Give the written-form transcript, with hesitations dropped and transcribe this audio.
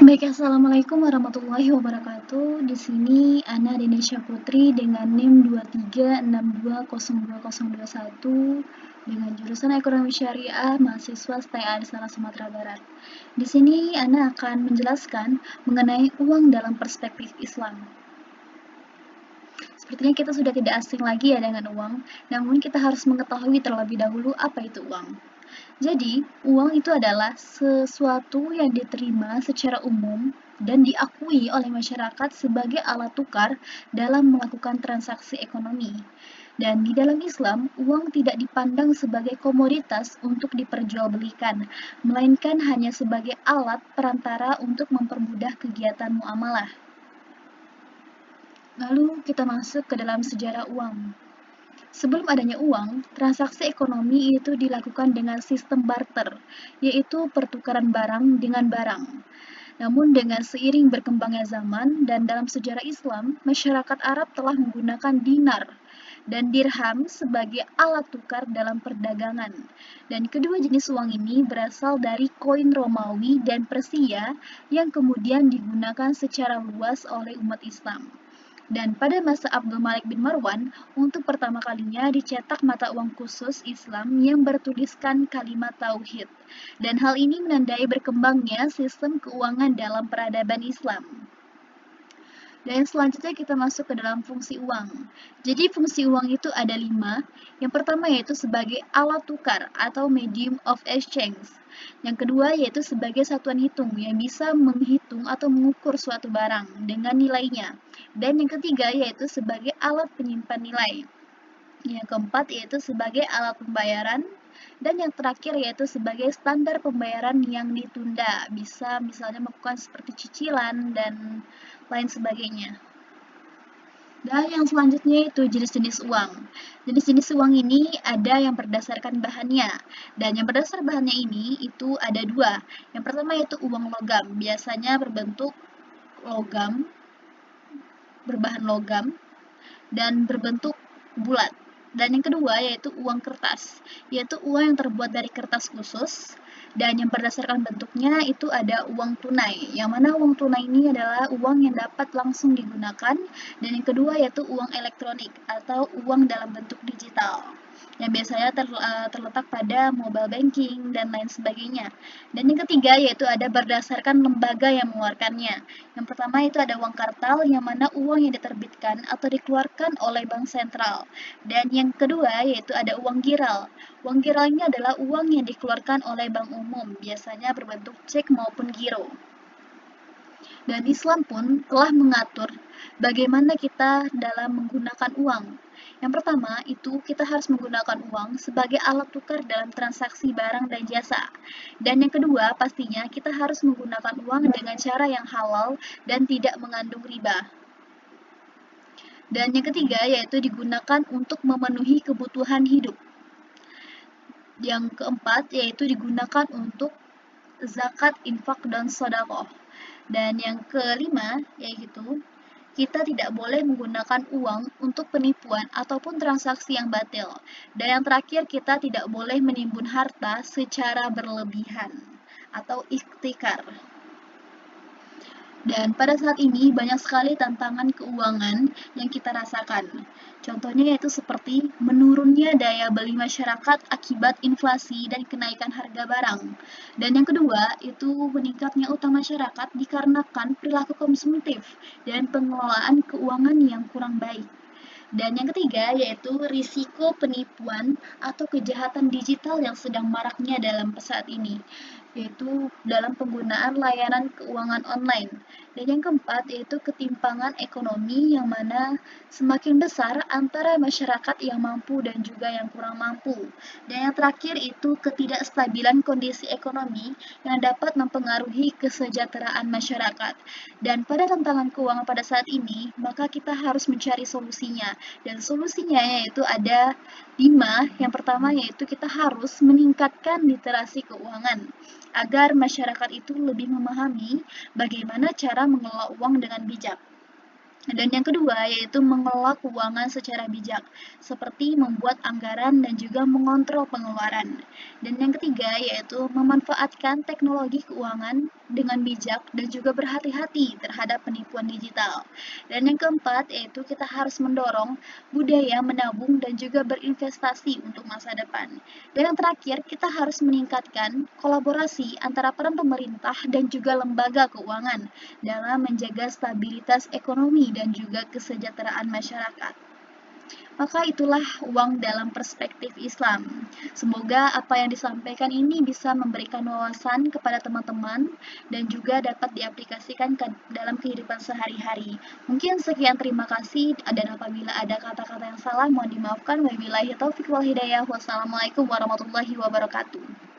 Baik, assalamualaikum warahmatullahi wabarakatuh. Di sini Ana Denisha Putri dengan NIM 23620221 dengan jurusan Ekonomi Syariah mahasiswa STIA di sana Sumatera Barat. Di sini Ana akan menjelaskan mengenai uang dalam perspektif Islam. Sepertinya kita sudah tidak asing lagi ya dengan uang, namun kita harus mengetahui terlebih dahulu apa itu uang. Jadi, uang itu adalah sesuatu yang diterima secara umum dan diakui oleh masyarakat sebagai alat tukar dalam melakukan transaksi ekonomi. Dan di dalam Islam, uang tidak dipandang sebagai komoditas untuk diperjualbelikan, melainkan hanya sebagai alat perantara untuk mempermudah kegiatan muamalah. Lalu kita masuk ke dalam sejarah uang. Sebelum adanya uang, transaksi ekonomi itu dilakukan dengan sistem barter, yaitu pertukaran barang dengan barang. Namun dengan seiring berkembangnya zaman dan dalam sejarah Islam, masyarakat Arab telah menggunakan dinar dan dirham sebagai alat tukar dalam perdagangan. Dan kedua jenis uang ini berasal dari koin Romawi dan Persia yang kemudian digunakan secara luas oleh umat Islam. Dan pada masa Abdul Malik bin Marwan, untuk pertama kalinya dicetak mata uang khusus Islam yang bertuliskan kalimat tauhid. Dan hal ini menandai berkembangnya sistem keuangan dalam peradaban Islam. Dan selanjutnya kita masuk ke dalam fungsi uang. Jadi fungsi uang itu ada 5. Yang pertama yaitu sebagai alat tukar atau medium of exchange. Yang kedua yaitu sebagai satuan hitung yang bisa menghitung atau mengukur suatu barang dengan nilainya. Dan yang ketiga yaitu sebagai alat penyimpan nilai. Yang keempat yaitu sebagai alat pembayaran. Dan yang terakhir yaitu sebagai standar pembayaran yang ditunda. Bisa misalnya melakukan seperti cicilan dan lain sebagainya. Dan yang selanjutnya itu jenis-jenis uang. Jenis-jenis uang ini ada yang berdasarkan bahannya. Dan yang berdasar bahannya ini itu ada 2. Yang pertama yaitu uang logam. Biasanya berbentuk logam, berbahan logam, dan berbentuk bulat. Dan yang kedua yaitu uang kertas, yaitu uang yang terbuat dari kertas khusus. Dan yang berdasarkan bentuknya itu ada uang tunai, yang mana uang tunai ini adalah uang yang dapat langsung digunakan. Dan yang kedua yaitu uang elektronik atau uang dalam bentuk digital, yang biasanya terletak pada mobile banking dan lain sebagainya. Dan yang ketiga yaitu ada berdasarkan lembaga yang mengeluarkannya. Yang pertama itu ada uang kartal, yang mana uang yang diterbitkan atau dikeluarkan oleh bank sentral. Dan yang kedua yaitu ada uang giral. Uang giral ini adalah uang yang dikeluarkan oleh bank umum, biasanya berbentuk cek maupun giro. Dan Islam pun telah mengatur bagaimana kita dalam menggunakan uang. Yang pertama, itu kita harus menggunakan uang sebagai alat tukar dalam transaksi barang dan jasa. Dan yang kedua, pastinya kita harus menggunakan uang dengan cara yang halal dan tidak mengandung riba. Dan yang ketiga, yaitu digunakan untuk memenuhi kebutuhan hidup. Yang keempat, yaitu digunakan untuk zakat, infak, dan sedekah. Dan yang kelima, yaitu kita tidak boleh menggunakan uang untuk penipuan ataupun transaksi yang batil. Dan yang terakhir, kita tidak boleh menimbun harta secara berlebihan atau ikhtikar. Dan pada saat ini banyak sekali tantangan keuangan yang kita rasakan. Contohnya yaitu seperti menurunnya daya beli masyarakat akibat inflasi dan kenaikan harga barang. Dan yang kedua, itu meningkatnya utang masyarakat dikarenakan perilaku konsumtif dan pengelolaan keuangan yang kurang baik. Dan yang ketiga yaitu risiko penipuan atau kejahatan digital yang sedang maraknya dalam saat ini, yaitu dalam penggunaan layanan keuangan online. Dan yang keempat yaitu ketimpangan ekonomi, yang mana semakin besar antara masyarakat yang mampu dan juga yang kurang mampu. Dan yang terakhir itu ketidakstabilan kondisi ekonomi yang dapat mempengaruhi kesejahteraan masyarakat. Dan pada tantangan keuangan pada saat ini, maka kita harus mencari solusinya. Dan solusinya yaitu ada 5. Yang pertama yaitu kita harus meningkatkan literasi keuangan agar masyarakat itu lebih memahami bagaimana cara mengelola uang dengan bijak. Dan yang kedua yaitu mengelola keuangan secara bijak, seperti membuat anggaran dan juga mengontrol pengeluaran. Dan yang ketiga yaitu memanfaatkan teknologi keuangan dengan bijak dan juga berhati-hati terhadap penipuan digital. Dan yang keempat yaitu kita harus mendorong budaya menabung dan juga berinvestasi untuk masa depan. Dan yang terakhir, kita harus meningkatkan kolaborasi antara peran pemerintah dan juga lembaga keuangan dalam menjaga stabilitas ekonomi dan juga kesejahteraan masyarakat. Maka itulah uang dalam perspektif Islam. Semoga apa yang disampaikan ini bisa memberikan wawasan kepada teman-teman dan juga dapat diaplikasikan ke dalam kehidupan sehari-hari. Mungkin sekian, terima kasih, dan apabila ada kata-kata yang salah mohon dimaafkan. Wabillahi taufiq wal hidayah. Wassalamualaikum warahmatullahi wabarakatuh.